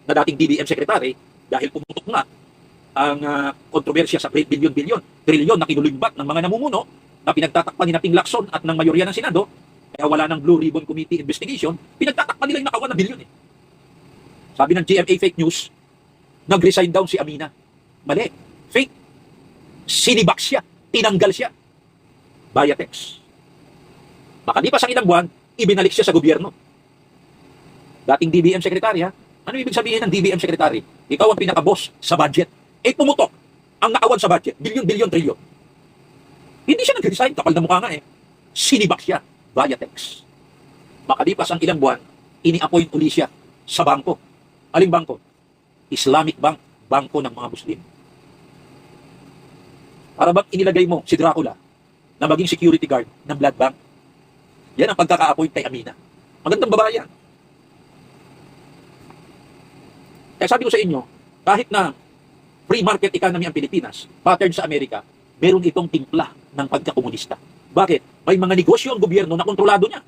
na dating DBM Secretary dahil pumutok nga ang kontrobersya sa bilyon-bilyon, trilyon na kinulumbat ng mga namumuno na pinagtatakpan ni Ping Lacson at ng mayorya ng Senado, kaya wala ng Blue Ribbon Committee investigation, pinagtatakpan nila yung nakawan na bilyon eh. Sabi ng GMA Fake News, nag-resign down si Amina. Mali. Fake. Sinibak siya. Tinanggal siya. Via text. Makalipas ang ilang buwan, ibinalik siya sa gobyerno. Dating DBM Secretary ha. Ano ibig sabihin ng DBM Secretary? Ikaw ang pinaka-boss sa budget. Pumutok ang nakawan sa budget. Bilyon-bilyon, trilyon. Hindi siya nag-resign. Kapal na mukha nga eh. Sinibak siya. Via text. Makalipas ang ilang buwan, ini-appoint uli siya sa bangko. Aling bangko? Islamic Bank. Bangko ng mga Muslim. Para bang inilagay mo si Dracula na maging security guard ng blood bank? Yan ang pagkaka-appoint kay Amina. Magandang babae yan. Kaya sabi ko sa inyo, kahit na free market economy ang Pilipinas, pattern sa Amerika, meron itong timpla ng pagkakomunista. Bakit? May mga negosyo ang gobyerno na kontrolado niya.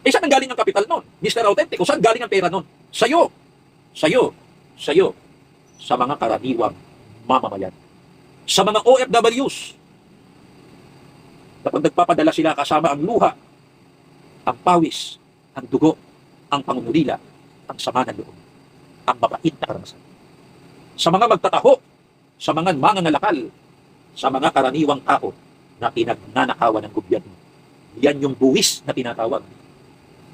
Saan ang galing ang kapital nun? Mr. Authentic, o saan galing ang pera nun? Sa'yo. Sa'yo. Sa'yo. Sa mga karaniwang mamamayan. Sa mga OFWs. Kapag nagpapadala sila kasama ang luha, ang pawis, ang dugo, ang pangungulila, ang sama ng loob, ang mabait na karanasan. Sa mga magtataho, sa mga mangangalakal, sa mga karaniwang tao na pinagnanakawan ng gobyerno. Yan yung buwis na tinatawag.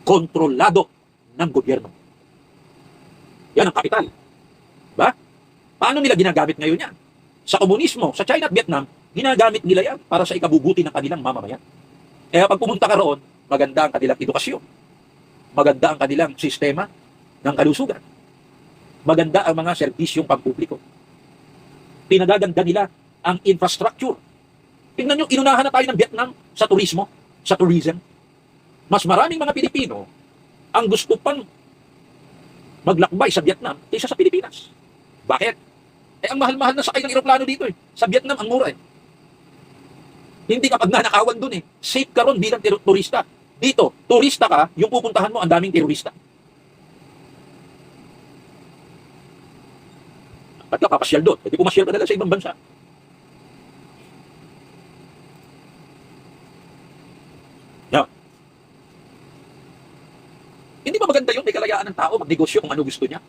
Kontrolado ng gobyerno. Yan ang kapital. Diba? Paano nila ginagamit ngayon yan? Sa komunismo, sa China at Vietnam, ginagamit nila yan para sa ikabubuti ng kanilang mamamayan. Kaya pag pumunta ka roon, maganda ang kanilang edukasyon. Maganda ang kanilang sistema ng kalusugan. Maganda ang mga serbisyong pampubliko. Pinagaganda nila ang infrastructure. Tingnan nyo, inunahan na tayo ng Vietnam sa turismo, sa tourism. Mas maraming mga Pilipino ang gusto pang maglakbay sa Vietnam kaysa sa Pilipinas. Bakit? Ang mahal-mahal na sakay ng eroplano dito eh. Sa Vietnam, ang mura eh. Hindi ka pag nanakawan dun eh. Safe ka ron bilang turista. Dito, turista ka, yung pupuntahan mo, ang daming terorista. Ba't ka papasyal doon? Hindi pumasyal ka na sa ibang bansa. Yeah. Hindi ba maganda yun? May kalayaan ng tao, magnegosyo kung ano gusto niya.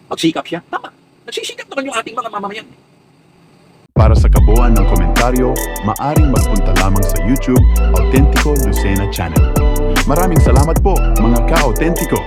Magsikap siya. Tama. Nagsisikap naman yung ating mga mamamayan. Para sa kabuuan ng komentaryo, maaring magpunta lamang sa YouTube Autentico Lucena Channel. Maraming salamat po mga ka-autentiko!